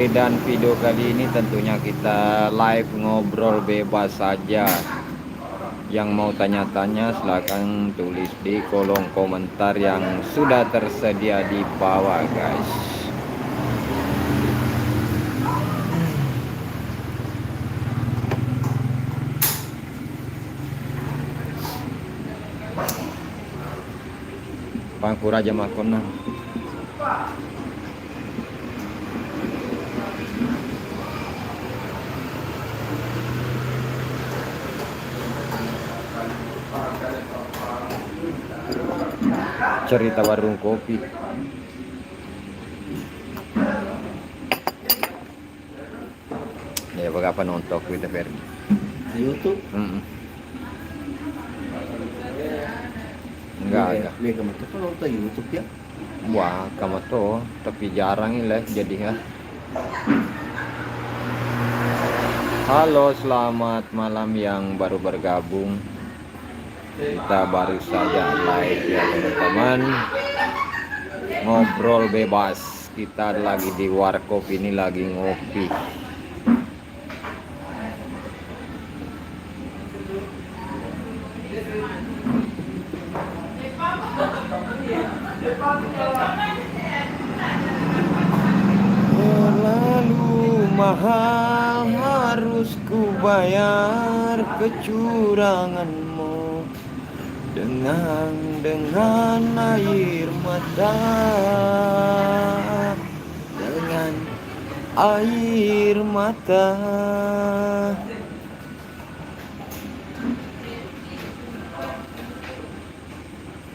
Dan video kali ini tentunya kita live ngobrol bebas saja. Yang mau tanya-tanya silahkan tulis di kolom komentar yang sudah tersedia di bawah, guys. Pangkur aja makona. Cerita warung kopi. Ya, apa nonton kita Ferdi Di YouTube? Enggak. Mega mata kan nonton YouTube ya? Wah, kamu tuh tapi jarang lah jadi ya. Halo, selamat malam yang baru bergabung. Kita baru saja live ya teman-teman. Ngobrol bebas. Kita lagi di warkop ini lagi ngopi. Terlalu mahal harus ku bayar kecuranganmu dengan air mata, dengan air mata.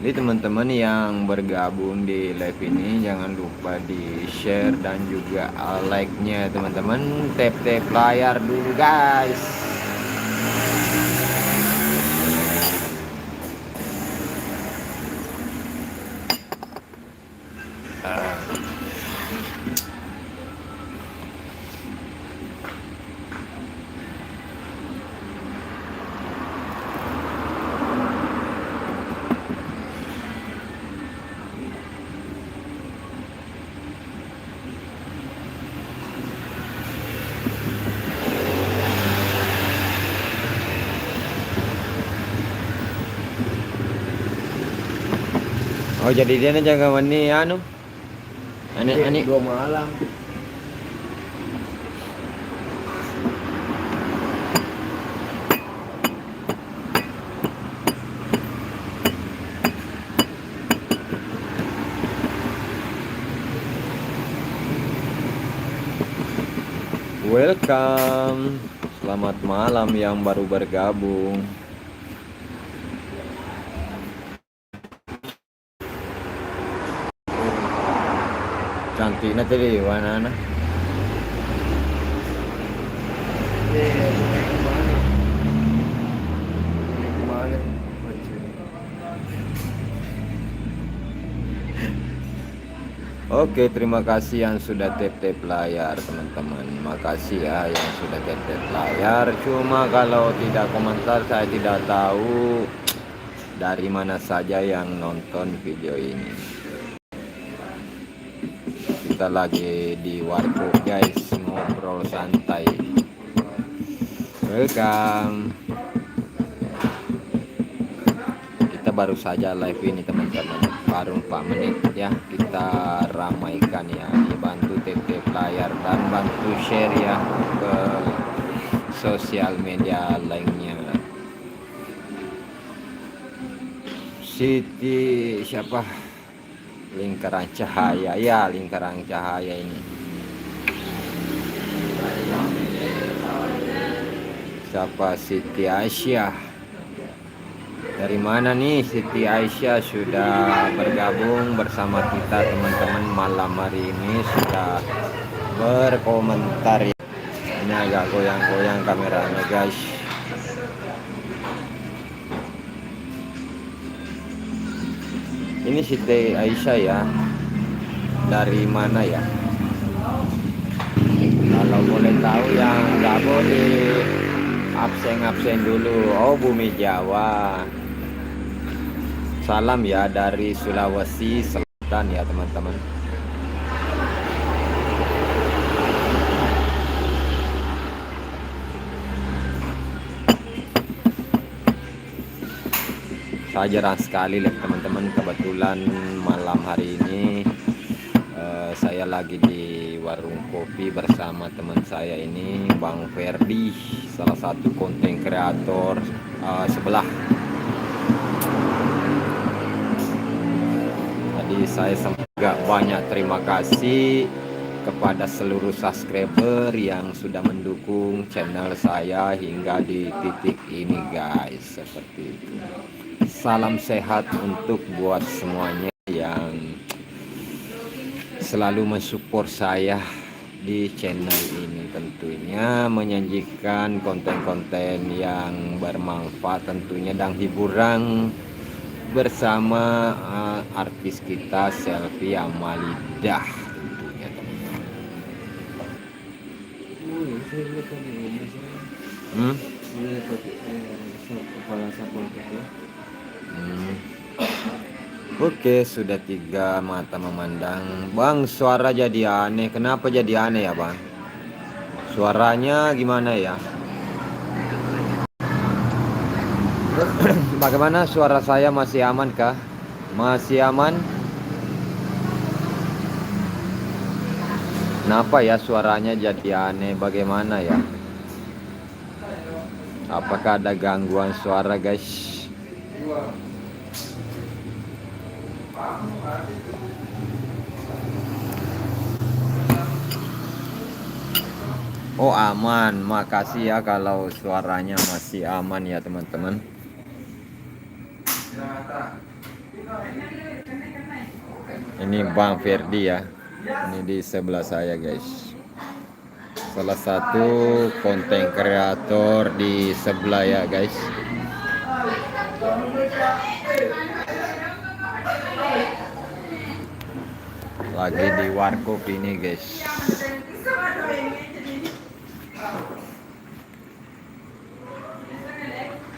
Jadi teman-teman yang bergabung di live ini jangan lupa di share dan juga like-nya teman-teman. Tap-tap layar dulu guys. Oh jadi dia jaga mani anu. Ani 2 malam. Welcome. Selamat malam yang baru bergabung. Cantik na tadi warna. Oke, terima kasih yang sudah tap-tap layar teman-teman. Makasih ya yang sudah tap-tap layar. Cuma kalau tidak komentar saya tidak tahu dari mana saja yang nonton video ini. Kita lagi di warkop guys, ngobrol santai. Welcome. Kita baru saja live ini teman-teman, baru 4 menit ya. Kita ramaikan ya, dibantu tap-tap layar dan bantu share ya ke sosial media lainnya. Siti siapa? Lingkaran cahaya ya, lingkaran cahaya ini. Siapa? Siti Aisyah. Dari mana nih Siti Aisyah sudah bergabung bersama kita teman-teman malam hari ini, sudah berkomentar ya. Ini agak goyang-goyang kameranya guys. Ini Siti Aisyah ya. Dari mana ya? Kalau boleh tahu yang nggak boleh absen dulu. Oh, Bumi Jawa. Salam ya dari Sulawesi Selatan ya teman-teman. Saya jarang sekali lihat teman-teman. Kebetulan malam hari ini saya lagi di warung kopi bersama teman saya ini, Bang Ferdi, salah satu konten kreator sebelah. Jadi saya semoga banyak terima kasih kepada seluruh subscriber yang sudah mendukung channel saya hingga di titik ini guys, seperti itu. Salam sehat untuk buat semuanya yang selalu mensupport saya di channel ini, tentunya menyajikan konten-konten yang bermanfaat tentunya dan hiburan bersama artis kita Selfie Amalidah tentunya teman-teman. Saya lihat tadi kepala sapol gitu. Oke, sudah 3 mata memandang. Bang, suara jadi aneh. Kenapa jadi aneh ya, Bang? Suaranya gimana ya? Bagaimana suara saya, masih aman kah? Masih aman? Kenapa ya suaranya jadi aneh? Bagaimana ya? Apakah ada gangguan suara, guys? Oh, aman. Makasih ya kalau suaranya masih aman ya teman-teman. Ini Bang Ferdi ya. Ini di sebelah saya guys. Salah satu konten kreator di sebelah ya guys. Lagi di warkop ini guys.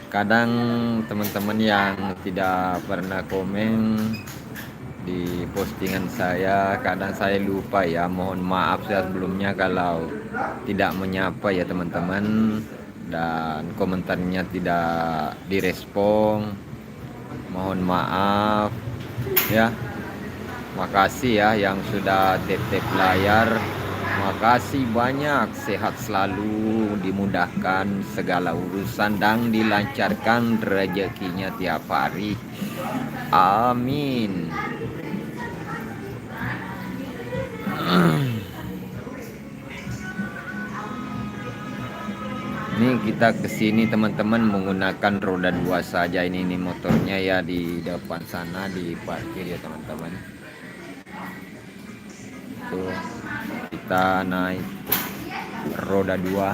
Kadang teman-teman yang tidak pernah komen di postingan saya, kadang saya lupa ya, mohon maaf ya sebelumnya kalau tidak menyapa ya teman-teman, dan komentarnya tidak direspon, mohon maaf ya. Makasih ya yang sudah tap-tap layar. Makasih banyak, sehat selalu, dimudahkan segala urusan dan dilancarkan rezekinya tiap hari. Amin. Ini kita kesini teman-teman menggunakan roda 2 saja. Ini motornya ya di depan sana diparkir ya teman-teman. Tuh, kita naik roda 2.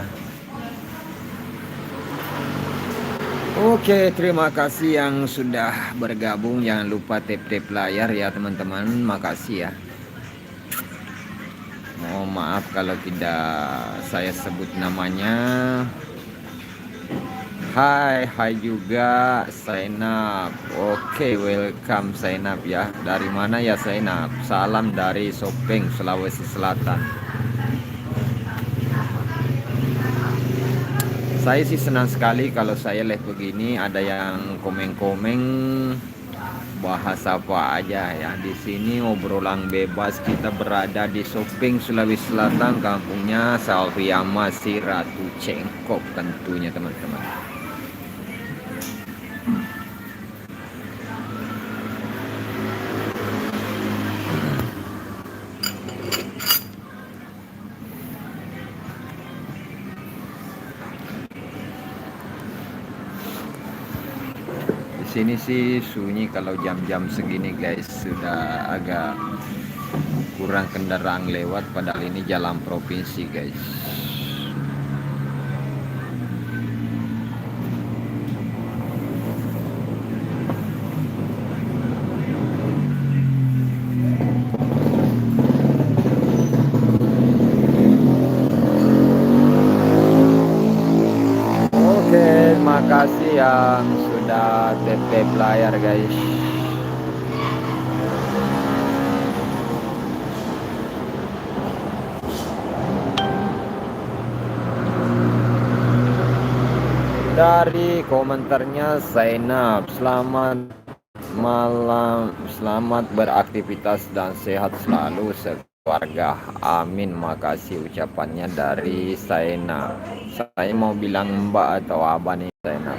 Oke, terima kasih yang sudah bergabung. Jangan lupa tap-tap layar ya teman-teman. Makasih ya. Mohon maaf kalau tidak saya sebut namanya. Hai juga Zainab. Oke, welcome Zainab ya. Dari mana ya Zainab? Salam dari Sopeng, Sulawesi Selatan. Saya sih senang sekali kalau saya live begini ada yang komen-komen bahas apa aja ya. Di sini obrolan bebas, kita berada di Sopeng, Sulawesi Selatan, kampungnya Selfie Amasi Ratu Cengkop tentunya teman-teman. Sini sih sunyi kalau jam-jam segini guys, sudah agak kurang kendaraan lewat, padahal ini jalan provinsi guys. Oke, makasih yang sudah tap layar guys. Dari komentarnya Zainab, selamat malam, selamat beraktivitas dan sehat selalu sekeluarga. Amin. Makasih ucapannya dari Saina. Saya mau bilang Mbak atau Abah nih Saina.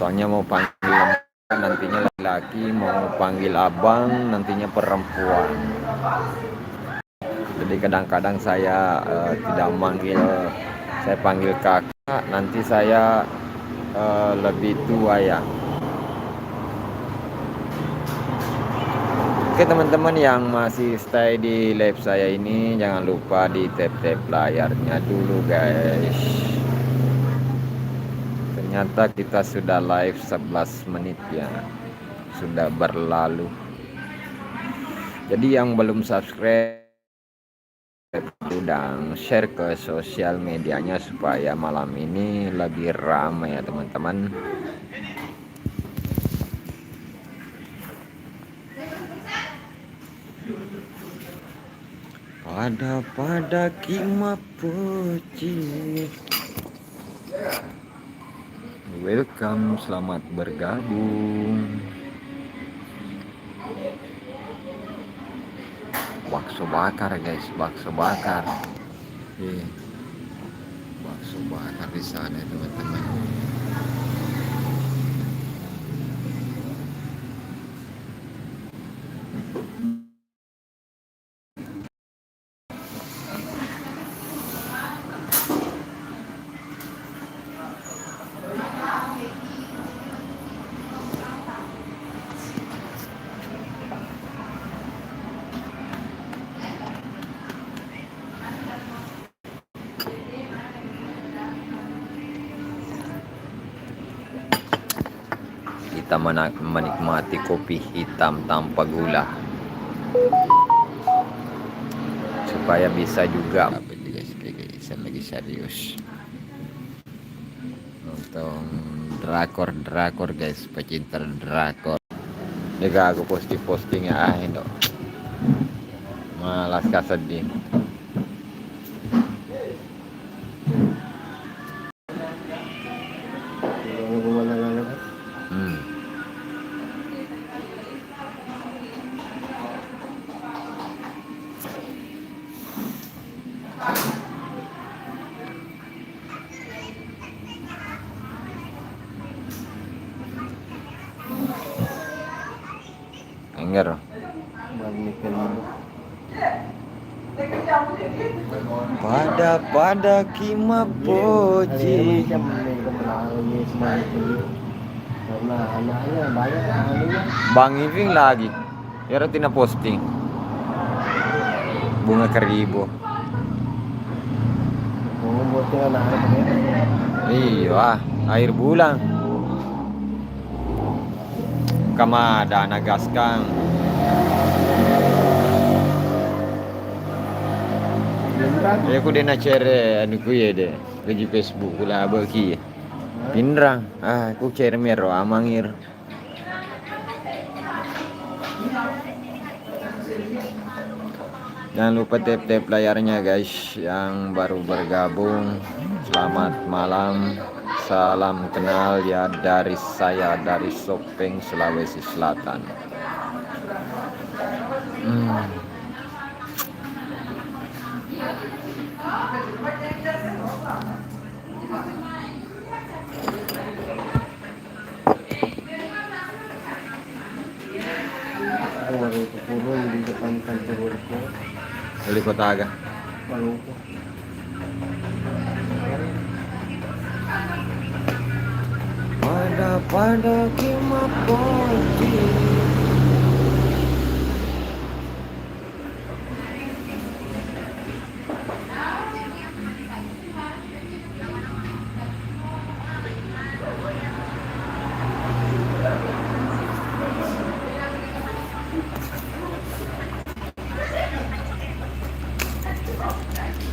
Soalnya mau panggil nantinya laki-laki, mau panggil abang nantinya perempuan. Jadi kadang-kadang saya tidak manggil, saya panggil kakak, nanti saya lebih tua ya. Oke teman-teman yang masih stay di live saya ini, jangan lupa di tap-tap layarnya dulu guys. Ternyata kita sudah live 11 menit ya, sudah berlalu. Jadi yang belum subscribe dan share ke sosial medianya supaya malam ini lebih ramai ya teman-teman. Pada kima puji. Welcome, selamat bergabung. Bakso bakar guys, bakso bakar. Bakso bakar di sana teman-teman. Kita menikmati kopi hitam tanpa gula supaya bisa juga guys, lagi serius nonton drakor guys, pecinta drakor. Juga aku posting ya Indo. Malas kasedih. Enggak. Pada kima puji. Bang Iving lagi. Ya tina posting. Bunga keribu. Iya, air bulan. Kamada nagaskan. Ya aku dia nak share anu ku ya deh di Facebook kula bagi. Pindrang, aku share mero amangir. Jangan lupa tap-tap layarnya guys yang baru bergabung. Selamat malam. Salam kenal ya dari saya dari Sopeng, Sulawesi Selatan. Baru turun di depan kantor Wali kota agak. Maluku. Pada kima puji.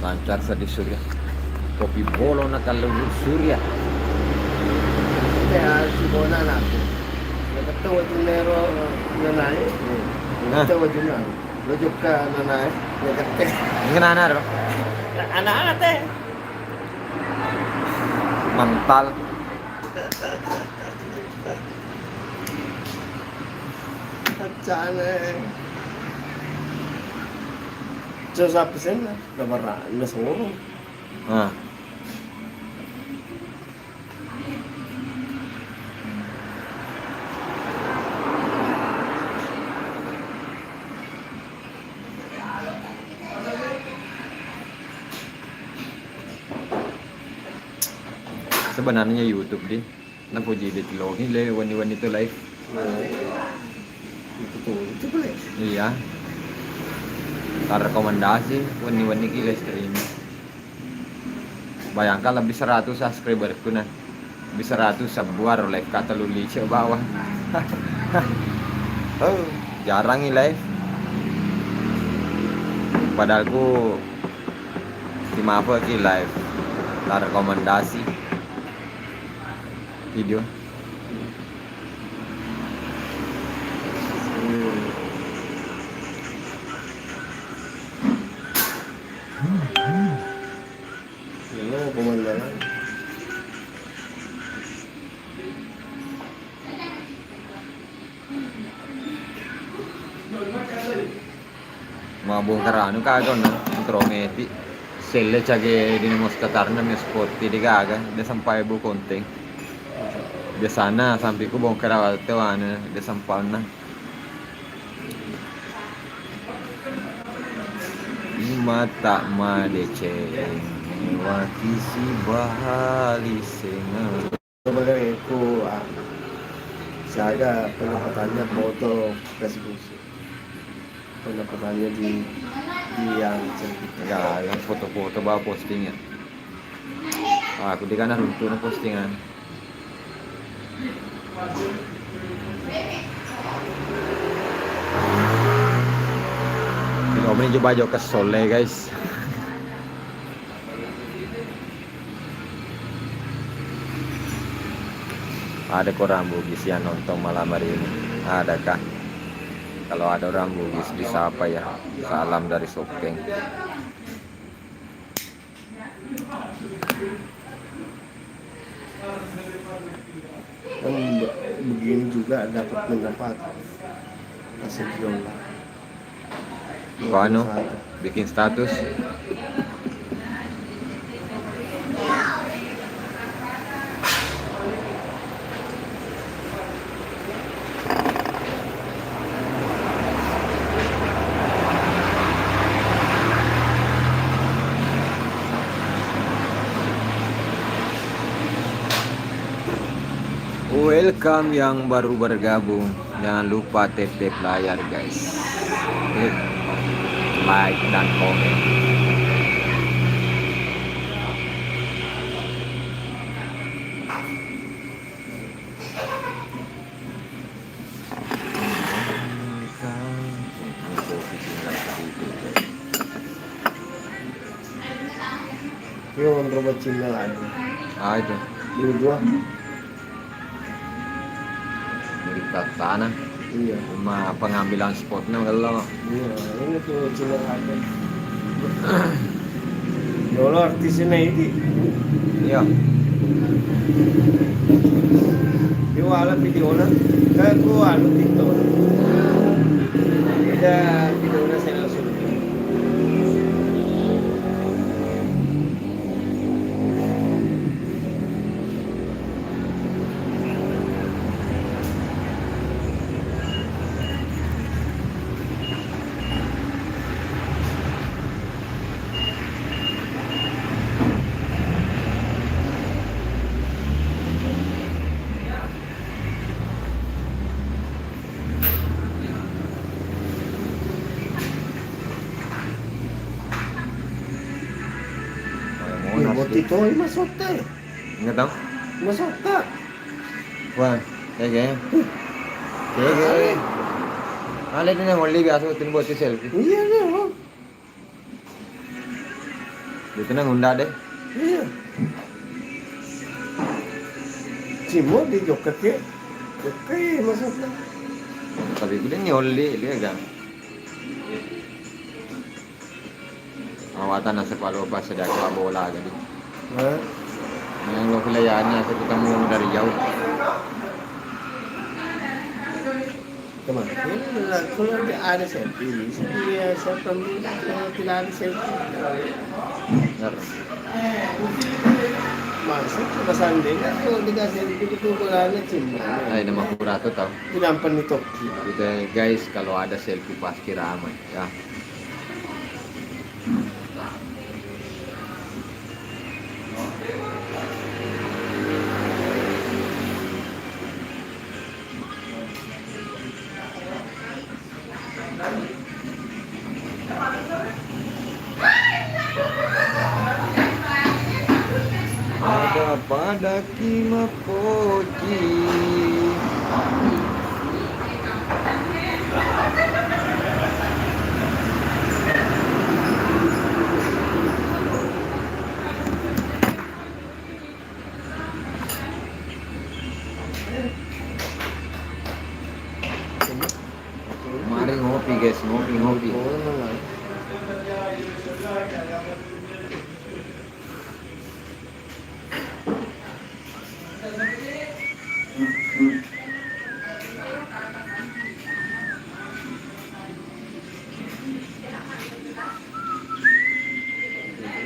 Lancar sedih surya. Kopi bolo na kalulur surya. Kaya si Bona na ako. Nagkatawa yung nero nanay. Nagkatawa yun na. Lojok ka nanay. Nagkatawa. Ang gananar. Anak-anak eh. Mental. Sana. So sa pesen na nabaraan na sa urong. Ah. Sebenarnya YouTube din. Napuji di tilog nila wani-wani to live. Itu boleh. Iya. Rekomendasi wani-wani gila streaming. Bayangkan lebih 100 subscriberku nah. Lebih 100 sebuah live kata luli ke bawah. Oh, jarang nih live. Padahal ku tim apa ki live. Rekomendasi video. Ano pemandangan? Mga bongkar anu kagak no intrometi selle cage di mostatarna mi spot di gaga de sampai bu konting di sana sampai ku bongkar awal teh wana de sampalna mata madeceng wati si bahali senga. Sebenarnya itu saya pendapatannya foto Facebook. Pendapatannya di yang cerita. Ya, yang foto-foto bawa postingnya. Aku di kanan untuk postingan. Om ini coba jauh ke Sole guys. Ada orang Bugis yang nonton malam hari ini? Adakah? Kalau ada orang Bugis bisa apa ya? Salam dari Sopeng. Kan begini juga dapat pendapatan. Hasil jualan. Kau anu bikin status. Welcome yang baru bergabung. Jangan lupa tap-tap layar guys. Klik like dan komen. Yung robot Cina lagi. Ah itu Dua-dua. milik tanah. Iya. Cuma pengambilan spotnya kalau Iya, ini tuh Cina lagi. Dulu artisnya ini. iya. Dia wala video na. Kaya ko ano TikTok. Ida video na sa lasun. Botito ay masota eh. Enggak tahu. Masota. Wah, kayak kayak. Ada ini yang only biasa tin buat selfie. Iya na. Oh. Itu nang unda deh. Iya. Cimo di joket ke. Oke, masota. Tapi gue ini only dia kan. Awatan nasa palo pa sa dako bola gadi. Ha? Yang lo kelayaannya saya ketemu dari jauh. Kemarin kalau ada selfie, dia siapa kalau tidak ada selfie. Bener. Masuk ke sandeng kan kalau dikasih itu bolanya cuma. Ay, nama kurato tau. Tinampan ni Toki. Gitu guys, kalau ada selfie pasti ramai ya. Ada pada Kimapoji. Mari ngopi guys, ngopi. Oh, memang.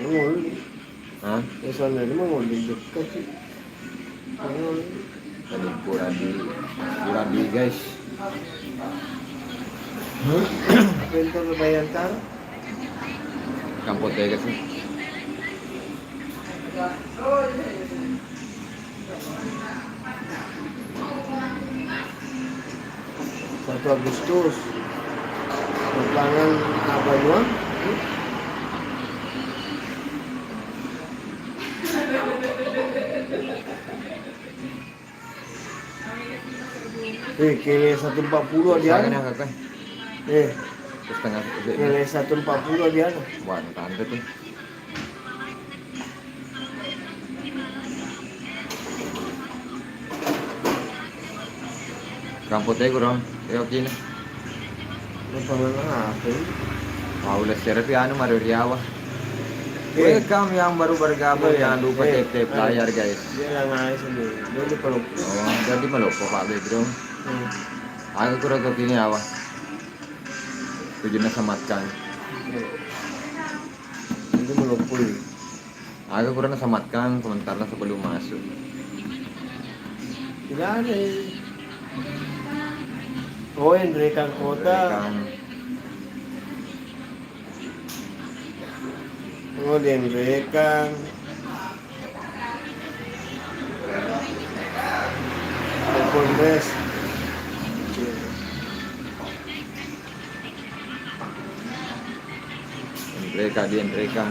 Menguli. Hah? Yang sana ni menguli dekat sih. Menguli. Tadi kuradi guys. Bentar Bayangkara. Kampot ya guys. 1 Agustus. Lapangan Abanyuan. Kele 140 dia. Sayangnya kakak. Setengah Kele 140 dia. Wah, tante tuh. Kampot ya kurang. Ya oke nih. Lapangan apa ini? Paulas Therapy anu Mario Riawa. Welcome yang baru bergabung, jangan lupa tap layar guys. Dia yang naik sendiri. Dia di peluk. Oh, jadi melupa Pak Bedro. Aku kurang kini awak. Tujuannya samatkan. Itu melupui. Aku kurang samatkan komentarnya sebelum masuk. Tidak ada. Oh, yang rekan kota. Kan Oh, yang rekan. Kongres. mereka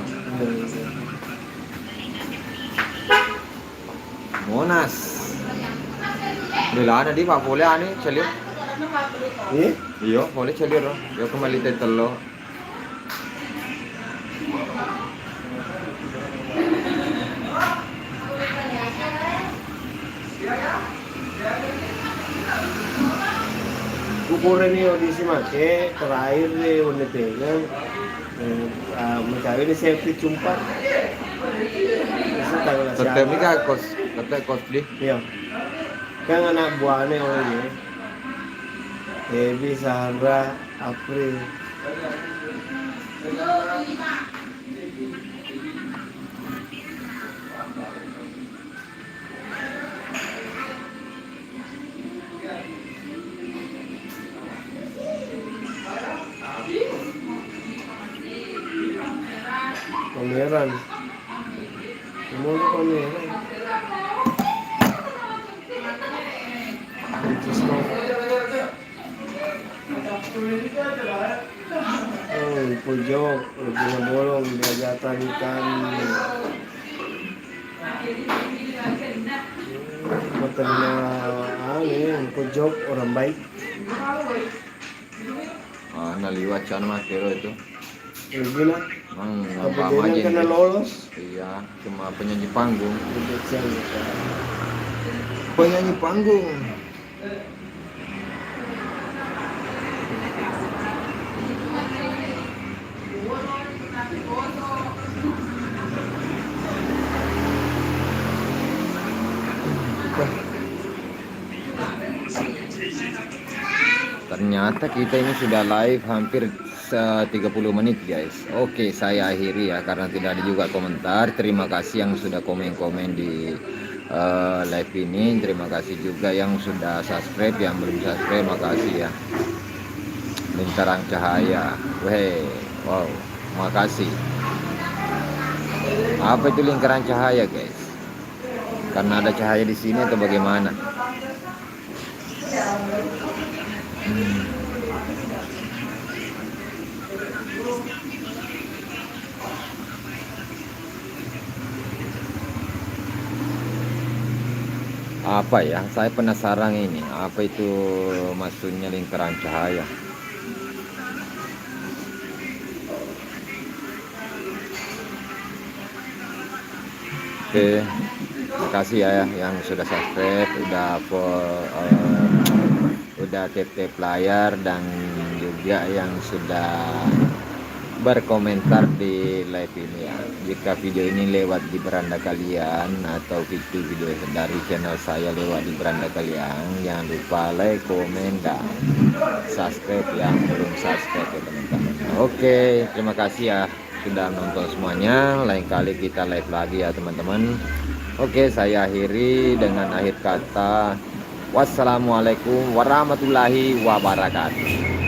Monas. Bila ada di Pak boleh ani celiu. Iya, boleh celiu ro. Yo kembali tetelo. Ukuran ni audisi make terakhir ni udah pegang mencari ni safety cumpa. Tetep ni kan tetep cosplay. Iya. Kan anak buahnya orang ni. Ebi, Sahara, April. Pameran. Semua pameran. Oh, pojok, bunga bolong, diajatan ikan. Matanya pojok orang baik. Ah, naliwat siya naman pero itu. Gila. Nampak Kebetulan aja kena ini. lolos. Iya, cuma penyanyi panggung. Kebetulan. Penyanyi panggung. ternyata kita ini sudah live hampir 30 menit guys. Oke, saya akhiri ya karena tidak ada juga komentar. Terima kasih yang sudah komen-komen di live ini. Terima kasih juga yang sudah subscribe, yang belum subscribe makasih ya. Lingkaran cahaya, wow, makasih. Apa itu lingkaran cahaya guys? Karena ada cahaya di sini atau bagaimana? Apa ya? Saya penasaran ini. Apa itu maksudnya lingkaran cahaya? Oke, makasih ya yang sudah subscribe, udah tap layar dan juga yang sudah berkomentar di live ini ya. Jika video ini lewat di beranda kalian atau video dari channel saya lewat di beranda kalian, jangan lupa like, komen, dan subscribe yang belum subscribe ya teman-teman. Oke, terima kasih ya sudah nonton semuanya. Lain kali kita live lagi ya teman-teman. Oke, saya akhiri dengan akhir kata wassalamualaikum warahmatullahi wabarakatuh.